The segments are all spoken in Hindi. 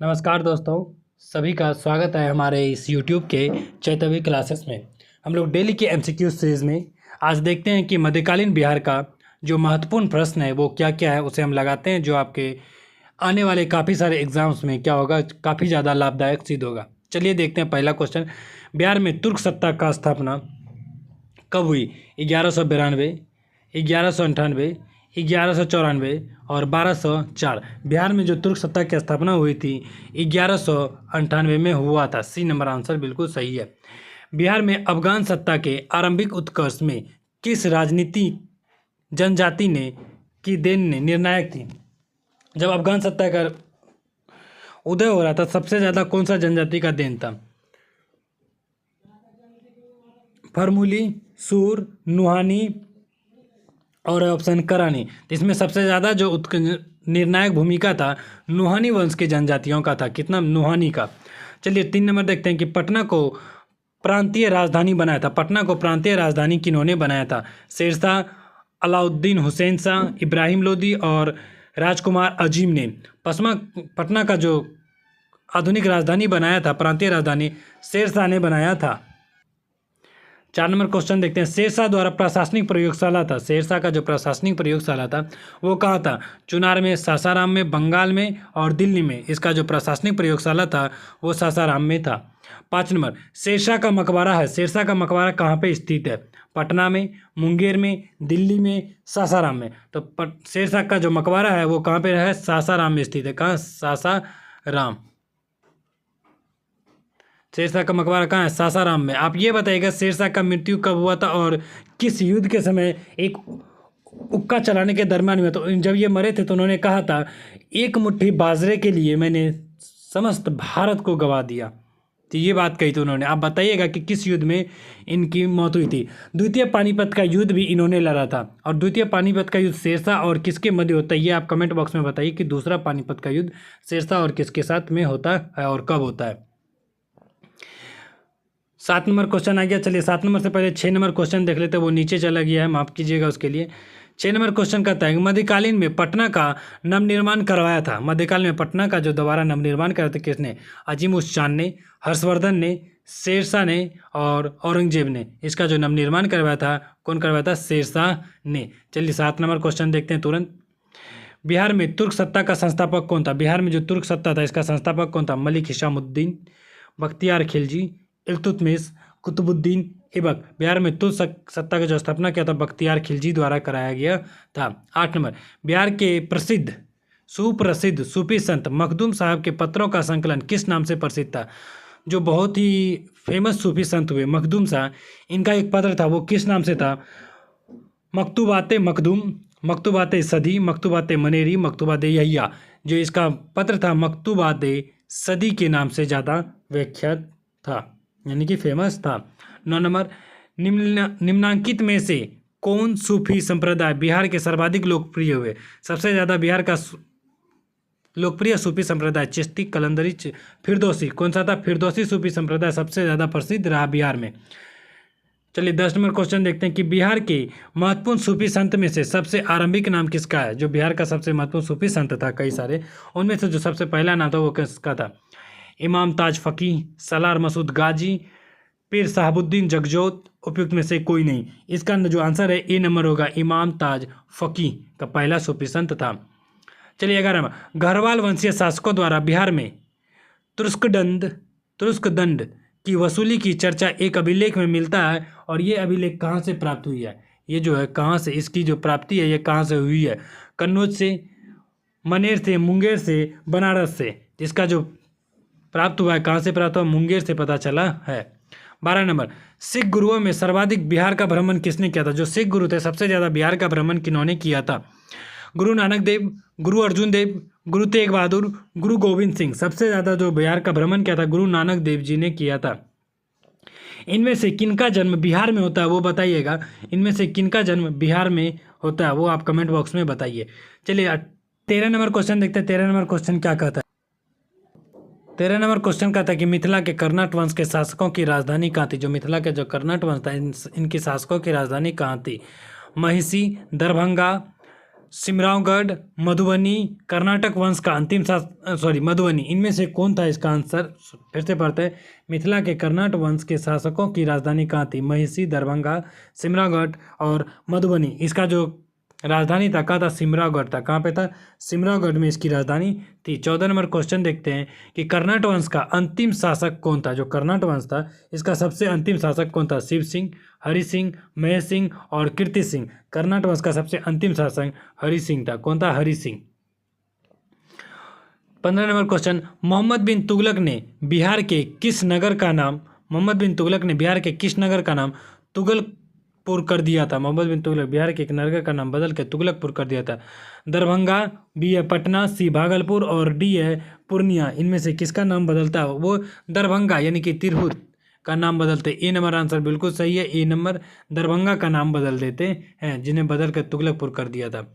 नमस्कार दोस्तों, सभी का स्वागत है हमारे इस YouTube के चैतवी क्लासेस में। हम लोग डेली के MCQ सीरीज़ में आज देखते हैं कि मध्यकालीन बिहार का जो महत्वपूर्ण प्रश्न है वो क्या क्या है, उसे हम लगाते हैं, जो आपके आने वाले काफ़ी सारे एग्जाम्स में क्या होगा, काफ़ी ज़्यादा लाभदायक सिद्ध होगा। चलिए देखते हैं पहला क्वेश्चन। बिहार में तुर्क सत्ता का स्थापना कब हुई? 1192, 1198, 1194 और 1204। बिहार में जो तुर्क सत्ता की स्थापना हुई थी 1198 में हुआ था। सी नंबर आंसर बिल्कुल सही है। बिहार में अफगान सत्ता के आरंभिक उत्कर्ष में किस राजनीति जनजाति ने की देन ने निर्णायक थी? जब अफगान सत्ता का उदय हो रहा था, सबसे ज़्यादा कौन सा जनजाति का देन था? फरमूली, सूर, नुहानी और ऑप्शन करानी। तो इसमें सबसे ज़्यादा जो निर्णायक भूमिका था नुहानी वंश के जनजातियों का था। कितना? नुहानी का। चलिए 3 नंबर देखते हैं कि पटना को प्रांतीय राजधानी बनाया था। पटना को प्रांतीय राजधानी किन्होंने बनाया था? शेरशाह, अलाउद्दीन हुसैन शाह, इब्राहिम लोदी और राजकुमार अजीम ने पटना का जो आधुनिक राजधानी बनाया था, प्रांतीय राजधानी, शेरशाह ने बनाया था। 4 नंबर क्वेश्चन देखते हैं। शेरशाह द्वारा प्रशासनिक प्रयोगशाला था। शेरशाह का जो प्रशासनिक प्रयोगशाला था वो कहाँ था? चुनार में, सासाराम में, बंगाल में और दिल्ली में। इसका जो प्रशासनिक प्रयोगशाला था वो सासाराम में था। 5 नंबर, शेरशाह का मकबरा है। शेरशाह का मकबरा कहाँ पे स्थित है? पटना में, मुंगेर में, दिल्ली में, सासाराम में। तो शेरशाह का जो मकबरा है वो कहाँ पे है? सासाराम में स्थित है। कहाँ? सासाराम। शेरशाह का मकबरा कहाँ है? सासाराम में। आप ये बताइएगा शेरशाह का मृत्यु कब हुआ था और किस युद्ध के समय एक उक्का चलाने के दरम्यान हुआ? तो जब ये मरे थे तो उन्होंने कहा था, एक मुट्ठी बाजरे के लिए मैंने समस्त भारत को गवा दिया। तो ये बात कही थी उन्होंने। आप बताइएगा कि किस युद्ध में इनकी मौत हुई थी? द्वितीय पानीपत का युद्ध भी इन्होंने लड़ा था। और द्वितीय पानीपत का युद्ध शेरशाह और किसके मध्य होता है? ये आप कमेंट बॉक्स में बताइए कि दूसरा पानीपत का युद्ध शेरशाह और किसके साथ में होता है और कब होता है। 7 नंबर क्वेश्चन आ गया। चलिए 7 नंबर से पहले 6 नंबर क्वेश्चन देख लेते हैं, वो नीचे चला गया है, माफ़ कीजिएगा उसके लिए। 6 नंबर क्वेश्चन कहता है मध्यकालीन में पटना का नवनिर्माण करवाया था। मध्यकाल में पटना का जो दोबारा नवनिर्माण कराया था किसने? अजीम उस चान ने, हर्षवर्धन ने, शेरशाह ने और औरंगजेब ने। इसका जो नवनिर्माण करवाया था, कौन करवाया था? शेरशाह ने। चलिए 7 नंबर क्वेश्चन देखते हैं तुरंत। बिहार में तुर्क सत्ता का संस्थापक कौन था? बिहार में जो तुर्क सत्ता था इसका संस्थापक कौन था? मलिक हिशामुद्दीन, बख्तियार खिलजी, इल्तुतमिश, कुतुबुद्दीन ऐबक। बिहार में तुर्क सत्ता का जो स्थापना किया था बख्तियार खिलजी द्वारा कराया गया था। 8 नंबर, बिहार के सुप्रसिद्ध सूफी संत मखदूम साहब के पत्रों का संकलन किस नाम से प्रसिद्ध था? जो बहुत ही फेमस सूफी संत हुए मखदूम साहब, इनका एक पत्र था, वो किस नाम से था? मकतूबात मखदूम, मकतूबात सदी, मकतूबात मनेरी, मकतूबात यहिया। जो इसका पत्र था मकतूबात सदी के नाम से ज़्यादा विख्यात था, यानी कि फेमस था। 9 नंबर, निम्नांकित में से कौन सूफी संप्रदाय बिहार के सर्वाधिक लोकप्रिय हुए? सबसे ज़्यादा बिहार का लोकप्रिय सूफी संप्रदाय चिश्ती, कलंदरी, फिरदौसी। कौन सा था? फिरदौसी सूफी संप्रदाय सबसे ज़्यादा प्रसिद्ध रहा बिहार में। चलिए 10 नंबर क्वेश्चन देखते हैं कि बिहार के महत्वपूर्ण सूफी संत में से सबसे आरंभिक नाम किसका है? जो बिहार का सबसे महत्वपूर्ण सूफी संत था कई सारे, उनमें से जो सबसे पहला नाम था वो किसका था? इमाम ताज फ़कीह, सलार मसूद गाजी, पीर साहबुद्दीन जगजोत, उपयुक्त में से कोई नहीं। इसका जो आंसर है ए नंबर होगा, इमाम ताज फ़कीह का पहला सूफी संत था। चलिए 11 नंबर, गढ़वाल वंशीय शासकों द्वारा बिहार में तुर्कदंड की वसूली की चर्चा एक अभिलेख में मिलता है, और ये अभिलेख कहाँ से प्राप्त हुई है? ये जो है कहाँ से इसकी जो प्राप्ति है ये कहाँ से हुई है? कन्नौज से, मनेर से, मुंगेर से, बनारस से। इसका जो प्राप्त हुआ है कहाँ से प्राप्त हुआ? मुंगेर से पता चला है। 12 नंबर, सिख गुरुओं में सर्वाधिक बिहार का भ्रमण किसने किया था? जो सिख गुरु थे सबसे ज़्यादा बिहार का भ्रमण किन्होंने किया था? गुरु नानक देव, गुरु अर्जुन देव, गुरु तेग बहादुर, गुरु गोविंद सिंह। सबसे ज़्यादा जो बिहार का भ्रमण किया था गुरु नानक देव जी ने किया था। इनमें से किनका जन्म बिहार में होता है वो बताइएगा। इनमें से किनका जन्म बिहार में होता है वो आप कमेंट बॉक्स में बताइए। चलिए 13 नंबर क्वेश्चन देखते हैं। 13 नंबर क्वेश्चन क्या कहता है? 13 नंबर क्वेश्चन का था कि मिथिला के कर्नाट वंश के शासकों की राजधानी कहाँ थी? जो मिथिला के जो कर्नाट वंश था इनकी शासकों की राजधानी कहाँ थी? महिषी, दरभंगा, सिमरावगढ़, मधुबनी, कर्नाटक वंश का अंतिम मधुबनी, इनमें से कौन था इसका आंसर? फिर से पढ़ते हैं। मिथिला के कर्नाटक वंश के शासकों की राजधानी कहाँ थी? महिषी, दरभंगा, सिमरागढ़ और मधुबनी। इसका जो राजधानी था कहाँ था? सिमरागढ़ था। कहाँ पे था? सिमरागढ़ में इसकी राजधानी थी। 14 नंबर क्वेश्चन देखते हैं कि कर्नाटक वंश का अंतिम शासक कौन था? जो कर्नाटक वंश था इसका सबसे अंतिम शासक कौन था? शिव सिंह, हरि सिंह, महेश सिंह और कीर्ति सिंह। कर्नाटक वंश का सबसे अंतिम शासक हरि सिंह था। कौन था? हरि सिंह। 15 नंबर क्वेश्चन, मोहम्मद बिन तुगलक ने बिहार के किस नगर का नाम तुगलकपुर कर दिया था? मोहम्मद बिन तुगलक बिहार के एक नगर का नाम बदल के तुगलकपुर कर दिया था। दरभंगा, बी है पटना, सी भागलपुर और डी है पूर्णिया। इनमें से किसका नाम बदलता है? वो दरभंगा यानी कि तिरहुत का नाम बदलते। ए नंबर आंसर बिल्कुल सही है। ए नंबर दरभंगा का नाम बदल देते हैं, जिन्हें बदल कर तुगलकपुर कर दिया था।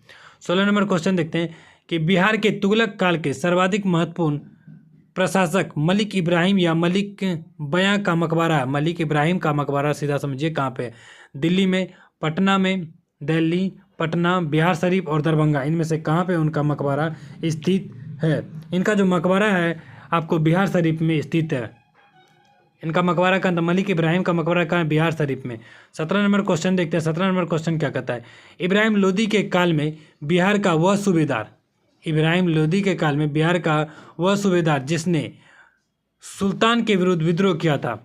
16 नंबर क्वेश्चन देखते हैं कि बिहार के तुगलक काल के सर्वाधिक महत्वपूर्ण प्रशासक मलिक इब्राहिम या मलिक बयां का मकबरा? मलिक इब्राहिम का मकबरा सीधा समझिए कहाँ पे? दिल्ली में, पटना में, दिल्ली, पटना, बिहार शरीफ और दरभंगा। इनमें से कहाँ पे उनका मकबरा स्थित है? इनका जो मकबरा है आपको बिहार शरीफ में स्थित है। इनका मकबरा कहाँ था? मलिक इब्राहिम का मकबरा कहाँ है? बिहार शरीफ में। 17 नंबर क्वेश्चन देखते हैं। 17 नंबर क्वेश्चन क्या कहता है? इब्राहिम लोदी के काल में बिहार का वह सूबेदार जिसने सुल्तान के विरुद्ध विद्रोह किया था?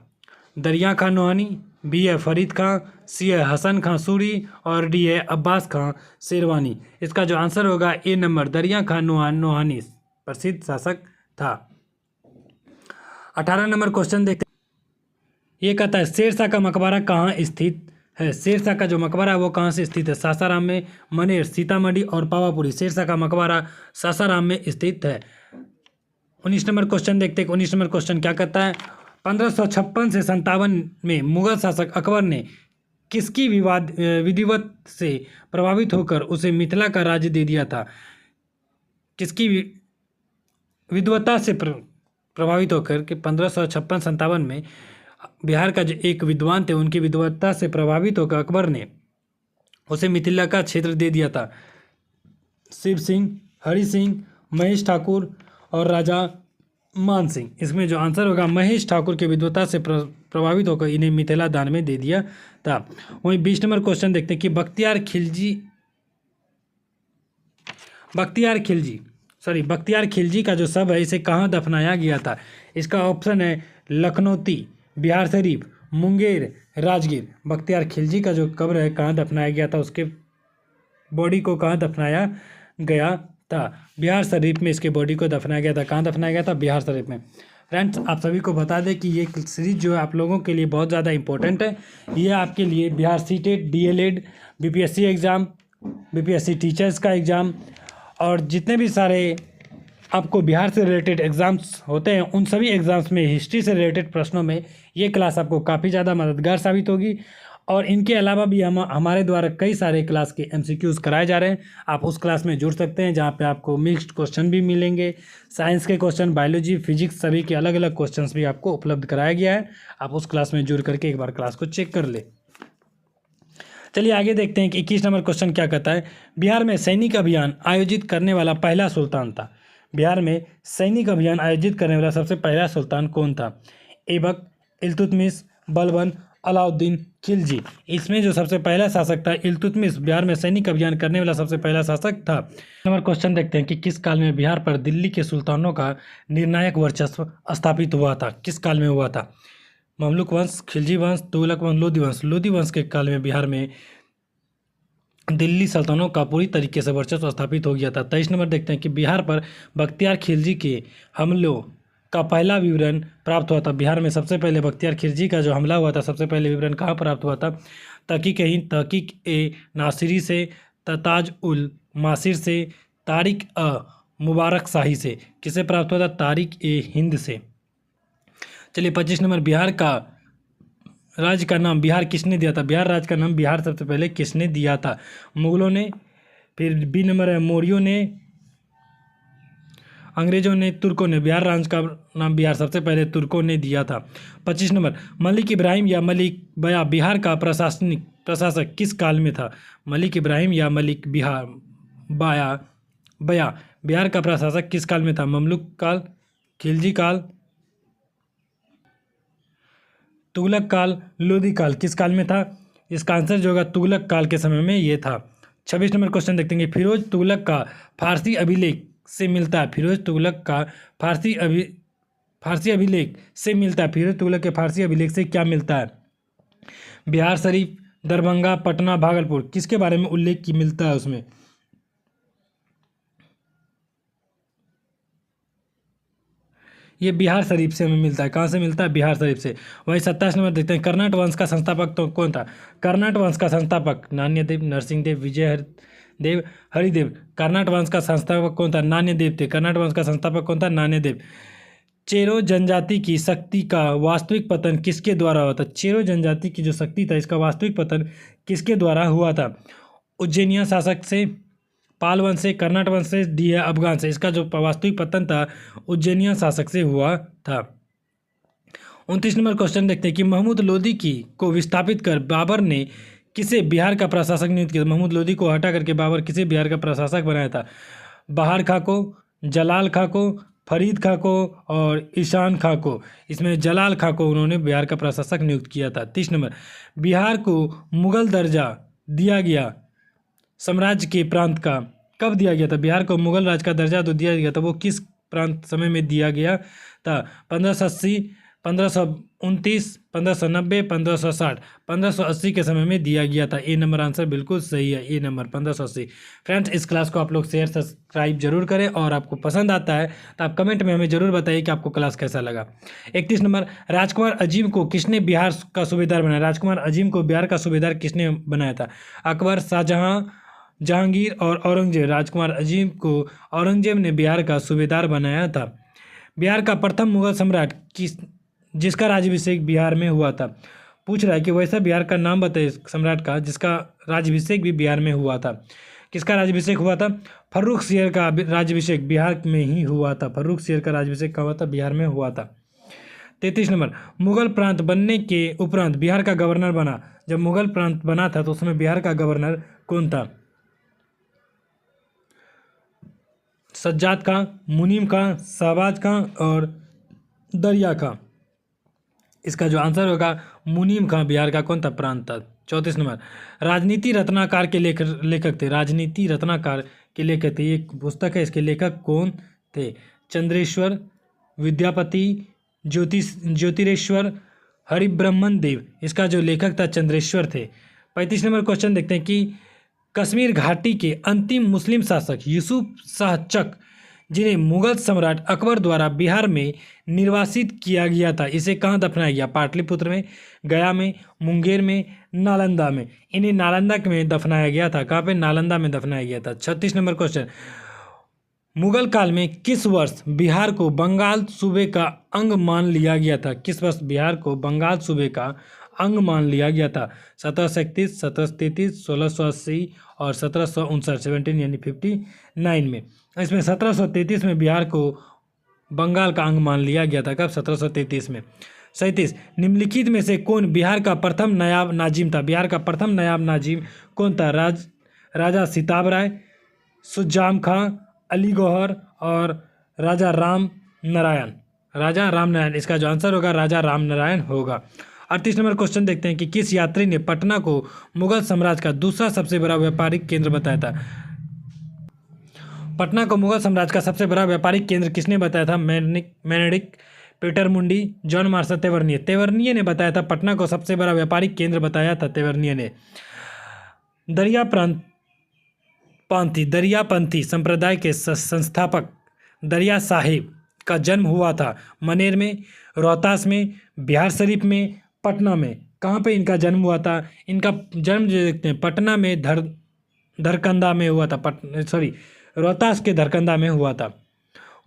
दरिया खां नोहानी, बी है फरीद खां, सी है हसन खां सूरी और डी है अब्बास खां शेरवानी। इसका जो आंसर होगा ए नंबर दरिया खां नोहानी प्रसिद्ध शासक था। 18 नंबर क्वेश्चन देखते हैं। ये कहता है शेरशाह का मकबरा कहाँ स्थित है? शेरशाह का जो मकबरा है वो कहाँ से स्थित है? सासाराम में, मनेर, सीतामढ़ी और पावापुरी। शेरशाह का मकबरा सासाराम में स्थित है। 19 नंबर क्वेश्चन देखते हैं। 19 नंबर क्वेश्चन क्या कहता है? 1556 से 57 में मुगल शासक अकबर ने किसकी विधिवत से प्रभावित होकर उसे मिथिला का राज्य दे दिया था? किसकी विद्वता से प्रभावित होकर कि 1556-57 में बिहार का जो एक विद्वान थे उनकी विद्वता से प्रभावित होकर अकबर ने उसे मिथिला का क्षेत्र दे दिया था? शिव सिंह, हरि सिंह, महेश ठाकुर और राजा मान सिंह। इसमें जो आंसर होगा महेश ठाकुर की विद्वता से प्रभावित होकर इन्हें मिथिला दान में दे दिया था। वहीं 20 नंबर क्वेश्चन देखते हैं कि बख्तियार खिलजी का जो शव है इसे कहाँ दफनाया गया था? इसका ऑप्शन है लखनौती, बिहार शरीफ, मुंगेर, राजगीर। बख्तियार खिलजी का जो कब्र है कहाँ दफनाया गया था? उसके बॉडी को कहाँ दफनाया गया था? बिहार शरीफ में इसके बॉडी को दफनाया गया था। कहाँ दफनाया गया था? बिहार शरीफ में। फ्रेंड्स, आप सभी को बता दें कि ये सीरीज जो है आप लोगों के लिए बहुत ज़्यादा इंपॉर्टेंट है। ये आपके लिए Bihar CTET, DElEd, BPSC exam, BPSC teachers का एग्ज़ाम और जितने भी सारे आपको बिहार से रिलेटेड एग्ज़ाम्स होते हैं उन सभी एग्ज़ाम्स में हिस्ट्री से रिलेटेड प्रश्नों में ये क्लास आपको काफ़ी ज़्यादा मददगार साबित होगी। और इनके अलावा भी हमारे द्वारा कई सारे क्लास के एमसीक्यूज़ कराए जा रहे हैं। आप उस क्लास में जुड़ सकते हैं जहाँ पे आपको मिक्स्ड क्वेश्चन भी मिलेंगे, साइंस के क्वेश्चन, बायोलॉजी, फिजिक्स सभी के अलग अलग क्वेश्चंस भी आपको उपलब्ध कराया गया है। आप उस क्लास में जुड़ करके एक बार क्लास को चेक कर ले। चलिए आगे देखते हैं कि 21 नंबर क्वेश्चन क्या कहता है? बिहार में सैनिक अभियान आयोजित करने वाला पहला सुल्तान था। बिहार में सैनिक अभियान आयोजित करने वाला सबसे पहला सुल्तान कौन था? ऐबक, इल्तुतमिश, बलबन, अलाउद्दीन खिलजी। इसमें जो सबसे पहला शासक था इल्तुतमिश बिहार में सैनिक अभियान करने वाला सबसे पहला शासक था। नंबर क्वेश्चन देखते हैं कि किस काल में बिहार पर दिल्ली के सुल्तानों का निर्णायक वर्चस्व स्थापित हुआ था? किस काल में हुआ था? ममलुक वंश, खिलजी वंश, तुगलक वंश, लोधी वंश। लोधी वंश के काल में बिहार में दिल्ली सल्तनतों का पूरी तरीके से वर्चस्व स्थापित हो गया था। 23 नंबर देखते हैं कि बिहार पर बख्तियार खिलजी के हमलों का पहला विवरण प्राप्त हुआ था। बिहार में सबसे पहले बख्तियार खिलजी का जो हमला हुआ था सबसे पहले विवरण कहाँ प्राप्त हुआ था? तहकीक ए नासिरी से, ताज उल मासिर से, तारिक मुबारक शाही से। किसे प्राप्त हुआ था? तारिक ए हिंद से। चलिए 25 नंबर, बिहार का राज्य का नाम बिहार किसने दिया था? बिहार राज्य का नाम बिहार सबसे पहले किसने दिया था? मुगलों ने। फिर बी नंबर है मौर्यों ने, अंग्रेजों ने, तुर्कों ने। बिहार राज्य का नाम बिहार सबसे पहले तुर्कों ने दिया था। 25 नंबर, मलिक इब्राहिम या मलिक बया बिहार का प्रशासक किस काल में था? मलिक इब्राहिम या मलिक बाया बया बिहार का प्रशासक किस काल में था? ममलूक काल, खिलजी काल, तुगलक काल, लोधी काल, किस काल में था? इसका आंसर जो होगा तुगलक काल के समय में ये था। 26 नंबर क्वेश्चन देखते हैं। फिरोज तुगलक का फारसी अभिलेख से मिलता है। फिरोज तुगलक का फारसी अभिलेख से मिलता है। फिरोज तुगलक के फारसी अभिलेख से क्या मिलता है? बिहार शरीफ, दरभंगा, पटना, भागलपुर, किसके बारे में उल्लेख की मिलता है उसमें? ये बिहार शरीफ से हमें मिलता है। कहाँ से मिलता है? बिहार शरीफ से। वही 27 नंबर देखते हैं। कर्नाट वंश का संस्थापक तो कौन था? कर्नाट वंश का संस्थापक नान्यदेव, नरसिंहदेव, विजयदेव, हरिदेव। कर्नाट वंश का संस्थापक कौन था? नान्यदेव थे। कर्नाट वंश का संस्थापक कौन था? नान्यदेव। चेरो जनजाति की शक्ति का वास्तविक पतन किसके द्वारा हुआ था? चेरो जनजाति की जो शक्ति था इसका वास्तविक पतन किसके द्वारा हुआ था? उज्जैनिया शासक से, पाल वंश से, कर्नाट वंश से, डी है अफगान से। इसका जो वास्तविक पतन था उज्जैनिया शासक से हुआ था। 29 नंबर क्वेश्चन देखते हैं कि महमूद लोदी की को विस्थापित कर बाबर ने किसे बिहार का प्रशासक नियुक्त किया? महमूद लोदी को हटा करके बाबर किसे बिहार का प्रशासक बनाया था? बहार खां को, जलाल खां को, फरीद खां को और ईशान खां को। इसमें जलाल खां को उन्होंने बिहार का प्रशासक नियुक्त किया था। 30 नंबर, बिहार को मुगल दर्जा दिया गया साम्राज्य के प्रांत का कब दिया गया था? बिहार को मुगल राज का दर्जा तो दिया गया था, वो किस प्रांत समय में दिया गया था? 1580, 1529, 1590, 1560। 1580 के समय में दिया गया था। ए नंबर आंसर बिल्कुल सही है, ए नंबर 1580। फ्रेंड्स, इस क्लास को आप लोग शेयर सब्सक्राइब जरूर करें और आपको पसंद आता है तो आप कमेंट में हमें जरूर बताइए कि आपको क्लास कैसा लगा। 31 नंबर, राजकुमार अजीम को किसने बिहार का सूबेदार बनाया? राजकुमार अजीम को बिहार का सूबेदार किसने बनाया था? अकबर, शाहजहां, जहांगीर और औरंगजेब। राजकुमार अजीम को औरंगजेब ने बिहार का सूबेदार बनाया था। बिहार का प्रथम मुगल सम्राट जिसका राज्याभिषेक बिहार में हुआ था? पूछ रहा है कि वैसा बिहार का नाम बताइए सम्राट का जिसका राज्याभिषेक भी बिहार में हुआ था। किसका राज्याभिषेक हुआ था? फर्रुख शेर का राज्याभिषेक बिहार में ही हुआ था। फर्रुख शेर का राज्याभिषेक कहाँ हुआ था? बिहार में हुआ था। 33 नंबर, मुगल प्रांत बनने के उपरांत बिहार का गवर्नर बना। जब मुगल प्रांत बना था तो उसमें बिहार का गवर्नर कौन था? सज्जाद खां, मुनीम खां, शहबाज खां और दरिया खां। इसका जो आंसर होगा मुनीम खां बिहार का कौन था? प्रांत था। 34 नंबर, राजनीति रत्नाकर के लेखक थे। राजनीति रत्नाकर के लेखक थे, ये पुस्तक है, इसके लेखक कौन थे? चंद्रेश्वर, विद्यापति, ज्योतिरेश्वर, हरिब्रह्मन देव। इसका जो लेखक था चंद्रेश्वर थे। 35 नंबर क्वेश्चन देखते हैं कि कश्मीर घाटी के अंतिम मुस्लिम शासक यूसुफ शाह चक, जिन्हें मुगल सम्राट अकबर द्वारा बिहार में निर्वासित किया गया था, इसे कहाँ दफनाया गया? पाटलिपुत्र में, गया में, मुंगेर में, नालंदा में। इन्हें नालंदा में दफनाया गया था। कहाँ पे? नालंदा में दफनाया गया था। 36 नंबर क्वेश्चन, मुगल काल में किस वर्ष बिहार को बंगाल सूबे का अंग मान लिया गया था? किस वर्ष बिहार को बंगाल सूबे का अंग मान लिया गया था? 1731, 1733, 1680 और 1759, 17 यानी 59 में। इसमें 1733 में बिहार को बंगाल का अंग मान लिया गया था। कब? 1733 में। 37, निम्नलिखित में से कौन बिहार का प्रथम नायाब नाजिम था? बिहार का प्रथम नायाब नाजिम कौन था? राजा सिताब राय, सुजाम खां, अली गौहर और राजा राम नारायण। राजा राम नारायण, इसका जो आंसर होगा राजा राम नारायण होगा। 38 नंबर क्वेश्चन देखते हैं कि किस यात्री ने पटना को मुगल साम्राज्य का दूसरा सबसे बड़ा व्यापारिक केंद्र बताया था? पटना को मुगल साम्राज्य का सबसे बड़ा व्यापारिक केंद्र किसने बताया था? मेनेडिक, पीटर मुंडी, जॉन मार्शल, तेवर्निये। तेवर्निये ने बताया था पटना को सबसे बड़ा व्यापारिक केंद्र बताया था तेवर्निये ने। दरियापंथी संप्रदाय के संस्थापक दरिया साहिब का जन्म हुआ था मनेर में, रोहतास में, बिहार शरीफ में, पटना में। कहाँ पे इनका जन्म हुआ था? इनका जन्म जो देखते हैं पटना में धरकंदा में हुआ था। रोहतास के धरकंदा में हुआ था।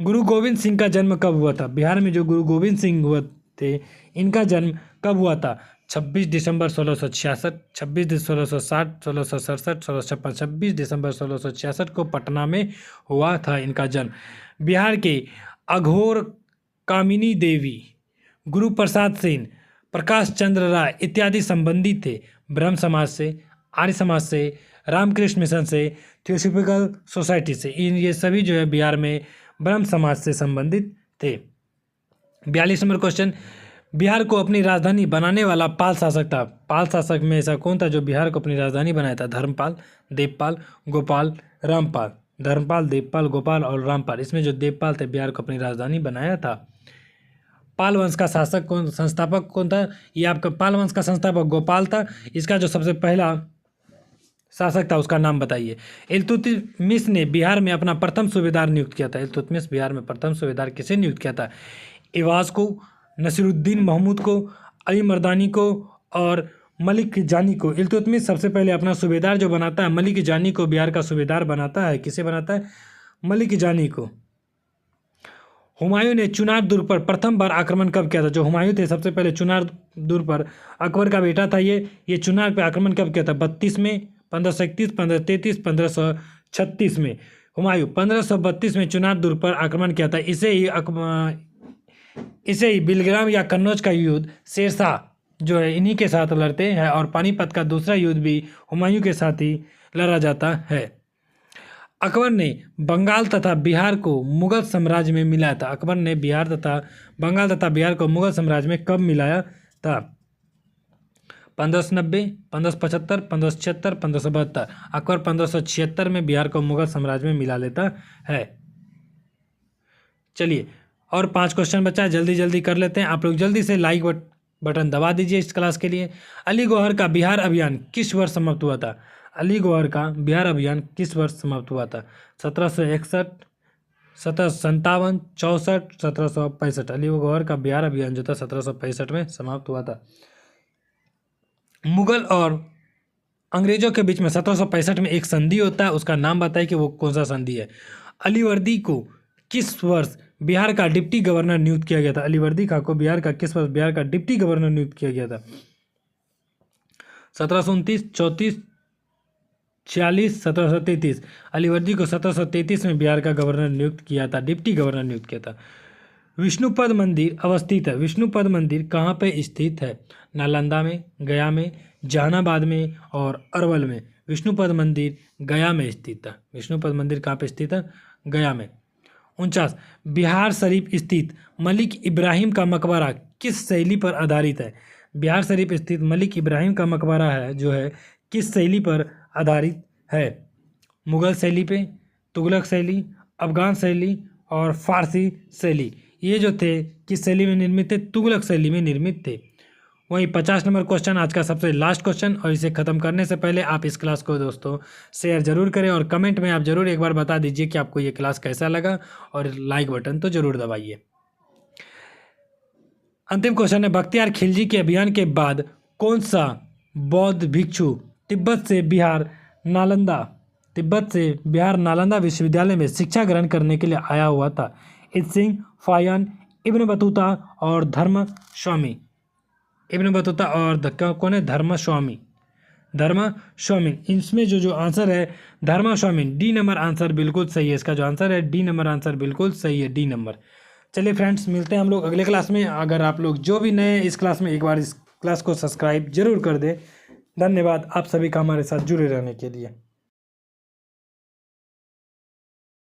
गुरु गोविंद सिंह का जन्म कब हुआ था? बिहार में जो गुरु गोविंद सिंह हुए थे इनका जन्म कब हुआ था? 26 दिसंबर 1666, 26 दिसंबर 1660, 1667, 1656। 26 दिसंबर 1666 को पटना में हुआ था इनका जन्म। बिहार के अघोर कामिनी देवी, गुरु प्रसाद सेन, प्रकाश चंद्र राय इत्यादि संबंधित थे ब्रह्म समाज से, आर्य समाज से, रामकृष्ण मिशन से, थियोसॉफिकल सोसाइटी से। ये सभी जो है बिहार में ब्रह्म समाज से संबंधित थे। 42 नंबर क्वेश्चन, बिहार को अपनी राजधानी बनाने वाला पाल शासक था। पाल शासक में ऐसा कौन था जो बिहार को अपनी राजधानी बनाया था? धर्मपाल, देवपाल, गोपाल, रामपाल। धर्मपाल, देवपाल, गोपाल और रामपाल। इसमें जो देवपाल थे बिहार को अपनी राजधानी बनाया था। पाल वंश का शासक कौन, संस्थापक कौन था? ये आपका पाल वंश का संस्थापक गोपाल था। इसका जो सबसे पहला शासक था उसका नाम बताइए। इल्तुतमिश ने बिहार में अपना प्रथम सूबेदार नियुक्त किया था। इल्तुतमिश बिहार में प्रथम सूबेदार किसे नियुक्त किया था? इवाज को, नसीरुद्दीन महमूद को, अली मर्दानी को और मलिक जानी को। इल्तुतमिश सबसे पहले अपना सूबेदार जो बनाता है, मलिक जानी को बिहार का सूबेदार बनाता है। किसे बनाता है? मलिक जानी को। हुमायूं ने चुनार दुर्ग पर प्रथम बार आक्रमण कब किया था? जो हुमायूं थे सबसे पहले चुनार दुर्ग पर, अकबर का बेटा था ये चुनार पर आक्रमण कब किया था? 32 में, 1531, 1533, 1536 में। हुमायूं 1532 में चुनार दुर्ग पर आक्रमण किया था। इसे ही बिलग्राम या कन्नौज का युद्ध शेरशाह जो है इन्हीं के साथ लड़ते हैं, और पानीपत का दूसरा युद्ध भी हुमायूं के साथ ही लड़ा जाता है। अकबर ने बंगाल तथा बिहार को मुगल साम्राज्य में मिलाया था। अकबर ने बंगाल तथा बिहार को मुगल साम्राज्य में कब मिलाया था? 1590, 1575, 1576, 1572। अकबर 1576 में बिहार को मुगल साम्राज्य में मिला लेता है। चलिए और 5 क्वेश्चन बचा है, जल्दी जल्दी कर लेते हैं। आप लोग जल्दी से लाइक बटन दबा दीजिए इस क्लास के लिए। अली गौहर का बिहार अभियान किस वर्ष समाप्त हुआ था? अली गौहर का बिहार अभियान किस वर्ष समाप्त हुआ था? 1761, 1757, 64, 1765। अली गौहर का बिहार अभियान जो था 1765 में समाप्त हुआ था। मुगल और अंग्रेजों के बीच में 1765 में एक संधि होता है, उसका नाम बताइए कि वो कौन सा संधि है। अलीवर्दी को किस वर्ष बिहार का डिप्टी गवर्नर नियुक्त किया गया था? अलीवर्दी खां को बिहार का किस वर्ष बिहार का डिप्टी गवर्नर नियुक्त किया गया था? 1729, 34, 46, 1733। अलीवर्दी को 1733 में बिहार का गवर्नर नियुक्त किया था, डिप्टी गवर्नर नियुक्त किया था। विष्णुपद मंदिर अवस्थित है। विष्णुपद मंदिर कहाँ पे स्थित है? नालंदा में, गया में, जहानाबाद में और अरवल में। विष्णुपद मंदिर गया में स्थित है। विष्णुपद मंदिर कहाँ पे स्थित है? गया में। 49, बिहार शरीफ स्थित मलिक इब्राहिम का मकबरा किस शैली पर आधारित है? बिहार शरीफ स्थित मलिक इब्राहिम का मकबरा है जो है किस शैली पर आधारित है? मुगल शैली पे, तुगलक शैली, अफगान शैली और फारसी शैली। ये जो थे किस शैली में निर्मित थे? तुगलक शैली में निर्मित थे। वहीं 50 नंबर क्वेश्चन आज का सबसे लास्ट क्वेश्चन, और इसे ख़त्म करने से पहले आप इस क्लास को दोस्तों शेयर जरूर करें और कमेंट में आप जरूर एक बार बता दीजिए कि आपको ये क्लास कैसा लगा, और लाइक बटन तो जरूर दबाइए। अंतिम क्वेश्चन है, बख्तियार खिलजी के अभियान के बाद कौन सा बौद्ध भिक्षु तिब्बत से बिहार नालंदा विश्वविद्यालय में शिक्षा ग्रहण करने के लिए आया हुआ था? इत सिंह, फायन, इब्न बतूता और धर्मस्वामी। इब्न बतूता और कौन है? धर्मस्वामी। इसमें जो आंसर है धर्मस्वामी, डी नंबर आंसर बिल्कुल सही है। इसका जो आंसर है डी नंबर आंसर बिल्कुल सही है, डी नंबर। चलिए फ्रेंड्स, मिलते हैं हम लोग अगले क्लास में। अगर आप लोग जो भी नए इस क्लास में, एक बार इस क्लास को सब्सक्राइब जरूर कर दें। धन्यवाद आप सभी का हमारे साथ जुड़े रहने के लिए।